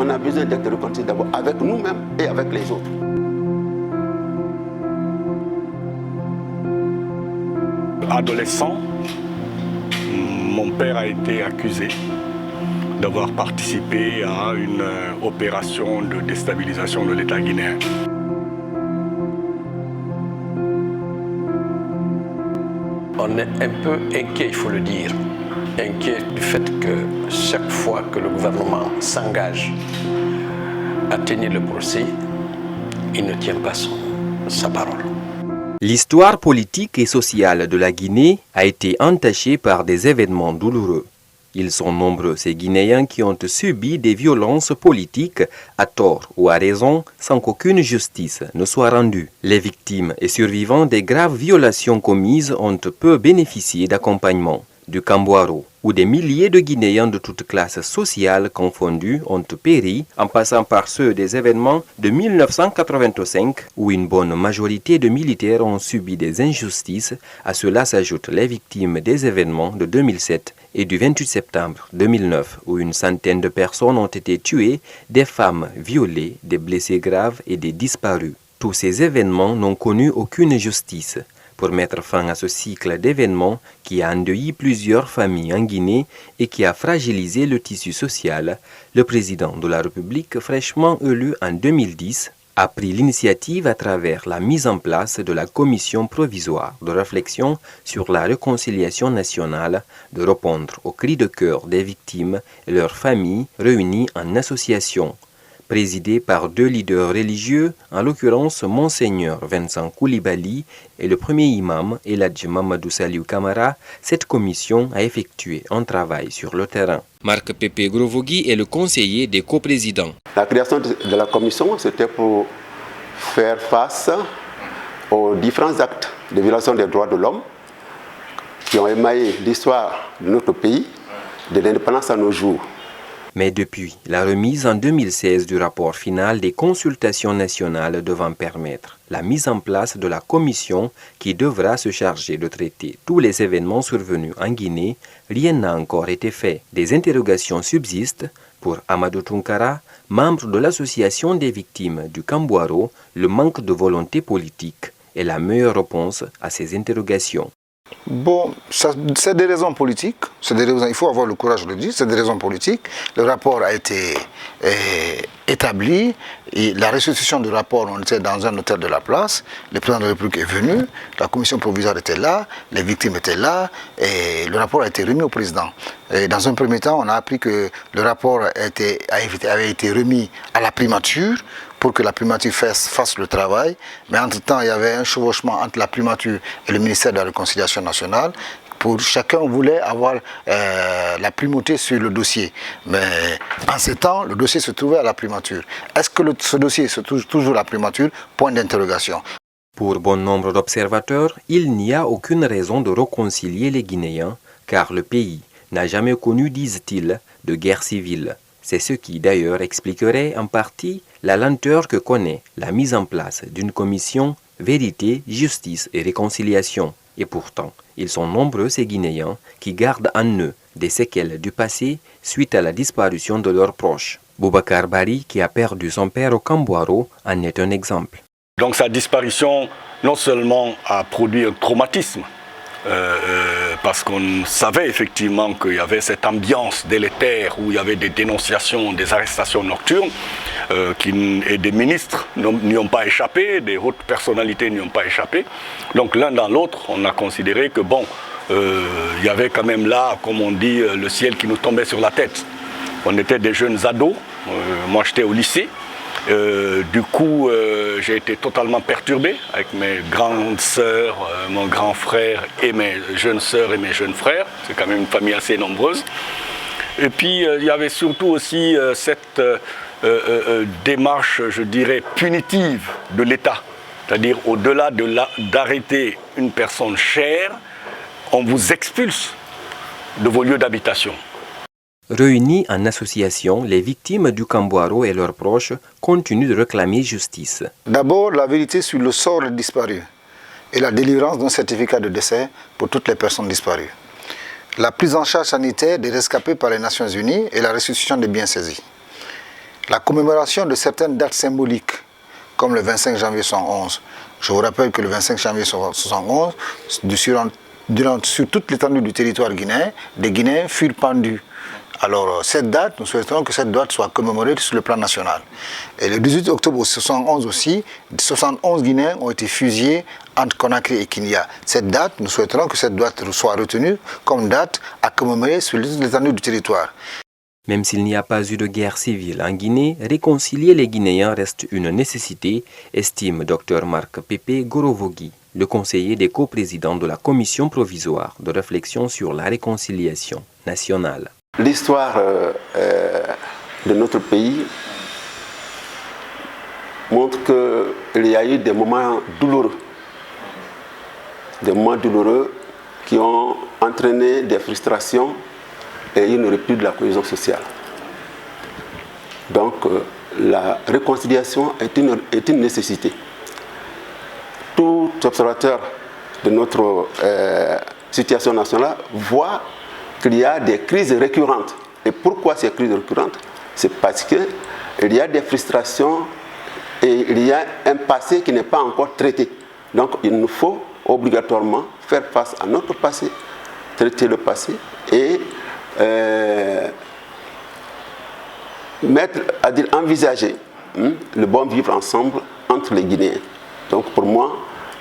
on a besoin d'être réconcilié d'abord avec nous-mêmes et avec les autres. Adolescent, mon père a été accusé d'avoir participé à une opération de déstabilisation de l'État guinéen. On est un peu inquiet, il faut le dire. Inquiet du fait que chaque fois que le gouvernement s'engage à tenir le procès, il ne tient pas sa parole. L'histoire politique et sociale de la Guinée a été entachée par des événements douloureux. Ils sont nombreux ces Guinéens qui ont subi des violences politiques à tort ou à raison sans qu'aucune justice ne soit rendue. Les victimes et survivants des graves violations commises ont peu bénéficié d'accompagnement. Du Kambouaro, où des milliers de Guinéens de toutes classes sociales confondues ont péri, en passant par ceux des événements de 1985, où une bonne majorité de militaires ont subi des injustices. À cela s'ajoutent les victimes des événements de 2007 et du 28 septembre 2009, où une centaine de personnes ont été tuées, des femmes violées, des blessés graves et des disparus. Tous ces événements n'ont connu aucune justice. Pour mettre fin à ce cycle d'événements qui a endeuillé plusieurs familles en Guinée et qui a fragilisé le tissu social, le président de la République, fraîchement élu en 2010, a pris l'initiative à travers la mise en place de la commission provisoire de réflexion sur la réconciliation nationale de répondre aux cris de cœur des victimes et leurs familles réunies en association. Présidée par deux leaders religieux, en l'occurrence Monseigneur Vincent Koulibaly et le premier imam Eladji Mamadou Saliou Camara, cette commission a effectué un travail sur le terrain. Marc Pépé Grovogui est le conseiller des coprésidents. La création de la commission, c'était pour faire face aux différents actes de violation des droits de l'homme qui ont émaillé l'histoire de notre pays, de l'indépendance à nos jours. Mais depuis la remise en 2016 du rapport final des consultations nationales devant permettre la mise en place de la commission qui devra se charger de traiter tous les événements survenus en Guinée, rien n'a encore été fait. Des interrogations subsistent pour Amadou Tunkara, membre de l'association des victimes du Kambouaro. Le manque de volonté politique est la meilleure réponse à ces interrogations. Bon, c'est des raisons politiques, il faut avoir le courage de le dire, c'est des raisons politiques. Le rapport a été établi, et la restitution du rapport, on était dans un hôtel de la place, le président de la République est venu, la commission provisoire était là, les victimes étaient là, et le rapport a été remis au président. Et dans un premier temps, on a appris que le rapport avait été remis à la primature, pour que la primature fasse le travail. Mais entre-temps, il y avait un chevauchement entre la primature et le ministère de la Réconciliation nationale. Chacun voulait avoir la primauté sur le dossier. Mais en ces temps, le dossier se trouvait à la primature. Est-ce que ce dossier se trouve toujours à la primature? Point d'interrogation. Pour bon nombre d'observateurs, il n'y a aucune raison de réconcilier les Guinéens, car le pays n'a jamais connu, disent-ils, de guerre civile. C'est ce qui d'ailleurs expliquerait en partie la lenteur que connaît la mise en place d'une commission vérité, justice et réconciliation. Et pourtant, ils sont nombreux ces Guinéens qui gardent en eux des séquelles du passé suite à la disparition de leurs proches. Boubacar Bari, qui a perdu son père au Kambouaro, en est un exemple. Donc sa disparition, non seulement a produit un traumatisme, parce qu'on savait effectivement qu'il y avait cette ambiance délétère où il y avait des dénonciations, des arrestations nocturnes, et des ministres n'y ont pas échappé, des hautes personnalités n'y ont pas échappé. Donc l'un dans l'autre, on a considéré que bon, il y avait quand même là, comme on dit, le ciel qui nous tombait sur la tête. On était des jeunes ados, moi j'étais au lycée. Du coup, j'ai été totalement perturbé avec mes grandes sœurs, mon grand frère et mes jeunes sœurs et mes jeunes frères. C'est quand même une famille assez nombreuse. Et puis, il y avait surtout aussi cette démarche, je dirais, punitive de l'État. C'est-à-dire, au-delà d'arrêter une personne chère, on vous expulse de vos lieux d'habitation. Réunis en association, les victimes du Kambouaro et leurs proches continuent de réclamer justice. D'abord, la vérité sur le sort des disparus et la délivrance d'un certificat de décès pour toutes les personnes disparues. La prise en charge sanitaire des rescapés par les Nations Unies et la restitution des biens saisis. la commémoration de certaines dates symboliques, comme le 25 janvier 1911. Je vous rappelle que le 25 janvier 1911, sur toute l'étendue du territoire guinéen, des Guinéens furent pendus. Alors cette date, nous souhaitons que cette date soit commémorée sur le plan national. Et le 18 octobre 1911 aussi, 71 Guinéens ont été fusillés entre Conakry et Kinya. Cette date, nous souhaiterons que cette date soit retenue comme date à commémorer sur l'étendue du territoire. Même s'il n'y a pas eu de guerre civile en Guinée, réconcilier les Guinéens reste une nécessité, estime Dr Marc Pepe Gorovogui, le conseiller des coprésidents de la commission provisoire de réflexion sur la réconciliation nationale. L'histoire de notre pays montre qu'il y a eu des moments douloureux qui ont entraîné des frustrations et une rupture de la cohésion sociale. Donc la réconciliation est une nécessité. Tout observateur de notre situation nationale voit qu'il y a des crises récurrentes. Et pourquoi ces crises récurrentes? C'est parce qu'il y a des frustrations et il y a un passé qui n'est pas encore traité. Donc il nous faut obligatoirement faire face à notre passé, traiter le passé et envisager le bon vivre ensemble entre les Guinéens. Donc pour moi,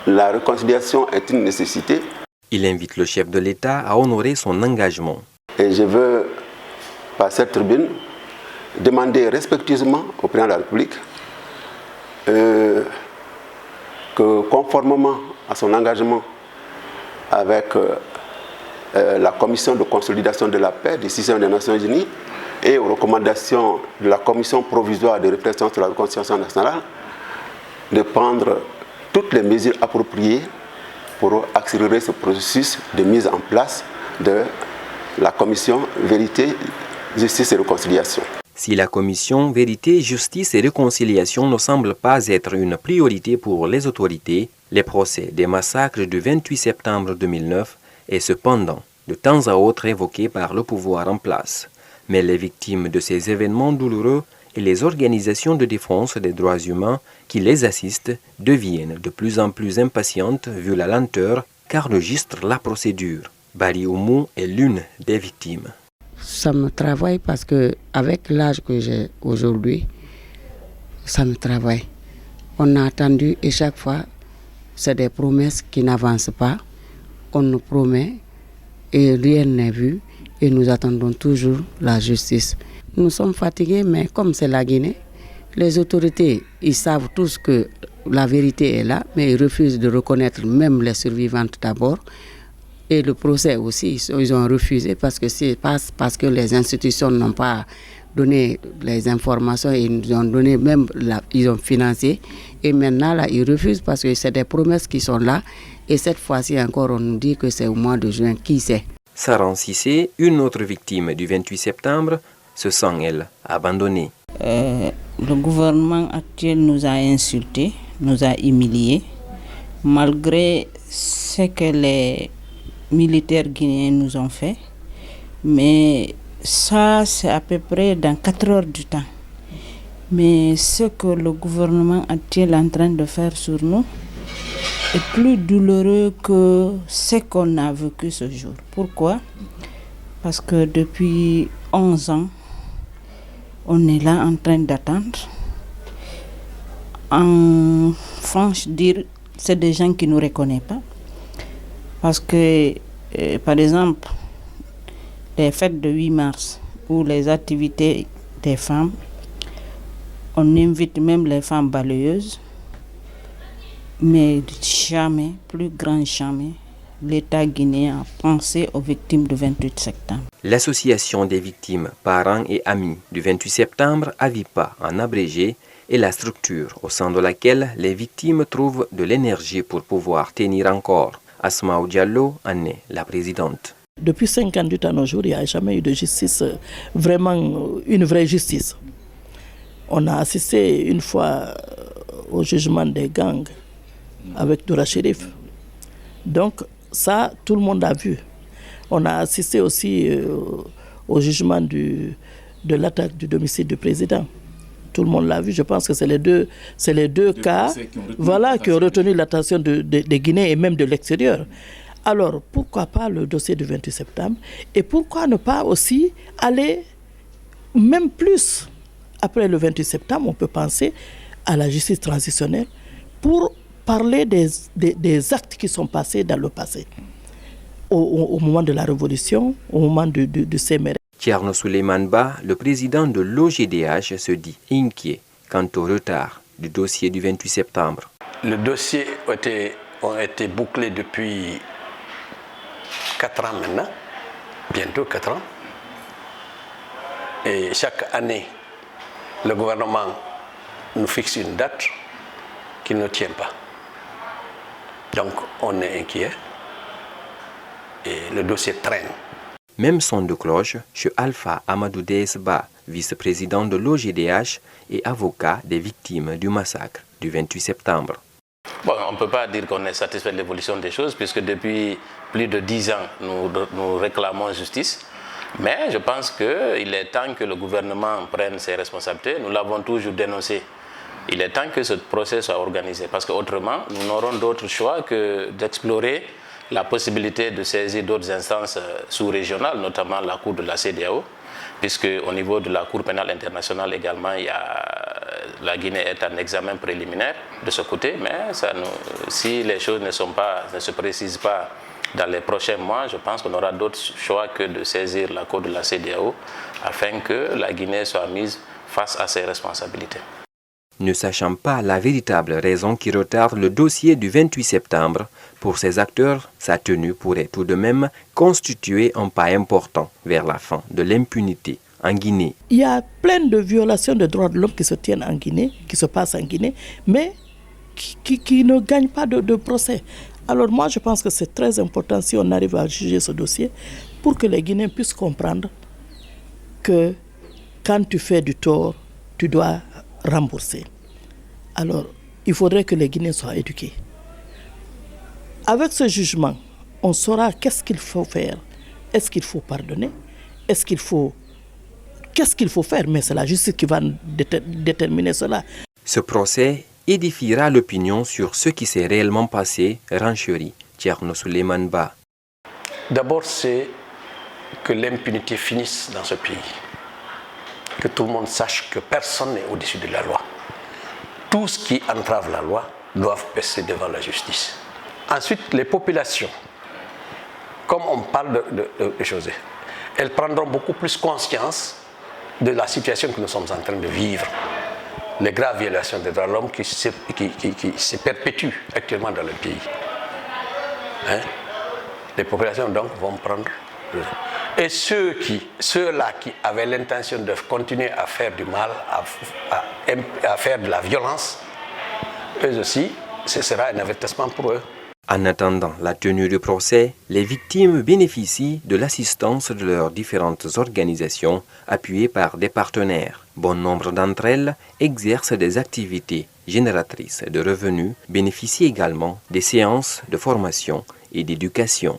la réconciliation est une nécessité. Il invite le chef de l'État à honorer son engagement. Et je veux, par cette tribune, demander respectueusement au président de la République que, conformément à son engagement avec la commission de consolidation de la paix du système des Nations Unies et aux recommandations de la commission provisoire de réflexion sur la réconciliation nationale, de prendre toutes les mesures appropriées pour accélérer ce processus de mise en place de la commission Vérité, Justice et Réconciliation. Si la commission Vérité, Justice et Réconciliation ne semble pas être une priorité pour les autorités, les procès des massacres du 28 septembre 2009 est cependant de temps à autre évoqué par le pouvoir en place. Mais les victimes de ces événements douloureux et les organisations de défense des droits humains qui les assistent deviennent de plus en plus impatientes vu la lenteur qu'enregistre la procédure. Bari Oumou est l'une des victimes. Ça me travaille parce que avec l'âge que j'ai aujourd'hui, ça me travaille. On a attendu et chaque fois, c'est des promesses qui n'avancent pas. On nous promet et rien n'est vu et nous attendons toujours la justice. Nous sommes fatigués, mais comme c'est la Guinée, les autorités, ils savent tous que la vérité est là, mais ils refusent de reconnaître même les survivantes d'abord. Et le procès aussi, ils ont refusé parce que les institutions n'ont pas donné les informations, ils ont donné même, ils ont financé. Et maintenant, là, ils refusent parce que c'est des promesses qui sont là. Et cette fois-ci encore, on nous dit que c'est au mois de juin. Qui sait? Saran Sissé, une autre victime du 28 septembre, se sent, elle, abandonnée. Le gouvernement actuel nous a insultés, nous a humiliés, malgré ce que les militaires guinéens nous ont fait. Mais ça, c'est à peu près dans 4 heures du temps. Mais ce que le gouvernement actuel est en train de faire sur nous est plus douloureux que ce qu'on a vécu ce jour. Pourquoi? Parce que depuis 11 ans, on est là en train d'attendre. En France, dire, c'est des gens qui ne nous reconnaissent pas. Parce que, par exemple, les fêtes de 8 mars ou les activités des femmes, on invite même les femmes balayeuses, mais jamais, plus grand jamais, l'État guinéen a pensé aux victimes du 28 septembre. L'association des victimes, parents et amis du 28 septembre, AVIPA en abrégé, est la structure au sein de laquelle les victimes trouvent de l'énergie pour pouvoir tenir encore. Asmaou Diallo en est la présidente. Depuis 58 ans à nos jours, il n'y a jamais eu de justice, vraiment une vraie justice. On a assisté une fois au jugement des gangs avec Doura Chérif. Donc ça, tout le monde a vu. On a assisté aussi au jugement de l'attaque du domicile du président. tout le monde l'a vu, je pense que c'est les deux cas qui ont retenu l'attention des Guinéens et même de l'extérieur. Alors, pourquoi pas le dossier du 28 septembre et pourquoi ne pas aussi aller même plus après le 28 septembre, on peut penser à la justice transitionnelle pour parler des actes qui sont passés dans le passé, au moment de la révolution, au moment de Séméré. Thierno Souleymane Ba, le président de l'OGDH, se dit inquiet quant au retard du dossier du 28 septembre. Le dossier a été bouclé depuis 4 ans maintenant, bientôt 4 ans. Et chaque année, le gouvernement nous fixe une date qui ne tient pas. Donc on est inquiet et le dossier traîne. Même son de cloche chez Alpha Amadou Desba, vice-président de l'OGDH et avocat des victimes du massacre du 28 septembre. Bon, on ne peut pas dire qu'on est satisfait de l'évolution des choses puisque depuis plus de 10 ans, nous réclamons justice. Mais je pense qu'il est temps que le gouvernement prenne ses responsabilités. Nous l'avons toujours dénoncé. Il est temps que ce procès soit organisé parce qu'autrement, nous n'aurons d'autre choix que d'explorer la possibilité de saisir d'autres instances sous-régionales, notamment la Cour de la CEDEAO, puisque au niveau de la Cour pénale internationale également, la Guinée est en examen préliminaire de ce côté, mais si les choses ne se précisent pas dans les prochains mois, je pense qu'on aura d'autres choix que de saisir la Cour de la CEDEAO afin que la Guinée soit mise face à ses responsabilités. Ne sachant pas la véritable raison qui retarde le dossier du 28 septembre, pour ces acteurs, sa tenue pourrait tout de même constituer un pas important vers la fin de l'impunité en Guinée. Il y a plein de violations des droits de l'homme qui se tiennent en Guinée, qui se passent en Guinée, mais qui ne gagnent pas de procès. Alors moi, je pense que c'est très important si on arrive à juger ce dossier pour que les Guinéens puissent comprendre que quand tu fais du tort, tu dois rembourser. Alors, il faudrait que les Guinéens soient éduqués. Avec ce jugement, on saura qu'est-ce qu'il faut faire. Est-ce qu'il faut pardonner? Qu'est-ce qu'il faut faire? Mais c'est la justice qui va déterminer cela. Ce procès édifiera l'opinion sur ce qui s'est réellement passé, renchérit Thierno Souleymane Ba. D'abord, c'est que l'impunité finisse dans ce pays. Que tout le monde sache que personne n'est au-dessus de la loi. Tout ce qui entrave la loi doit passer devant la justice. Ensuite, les populations, comme on parle de choses, elles prendront beaucoup plus conscience de la situation que nous sommes en train de vivre. Les graves violations des droits de l'homme qui se perpétuent actuellement dans le pays. Les populations donc vont prendre... Et ceux-là qui avaient l'intention de continuer à faire du mal, à faire de la violence, eux aussi, ce sera un avertissement pour eux. En attendant la tenue du procès, les victimes bénéficient de l'assistance de leurs différentes organisations appuyées par des partenaires. Bon nombre d'entre elles exercent des activités génératrices de revenus, bénéficient également des séances de formation et d'éducation.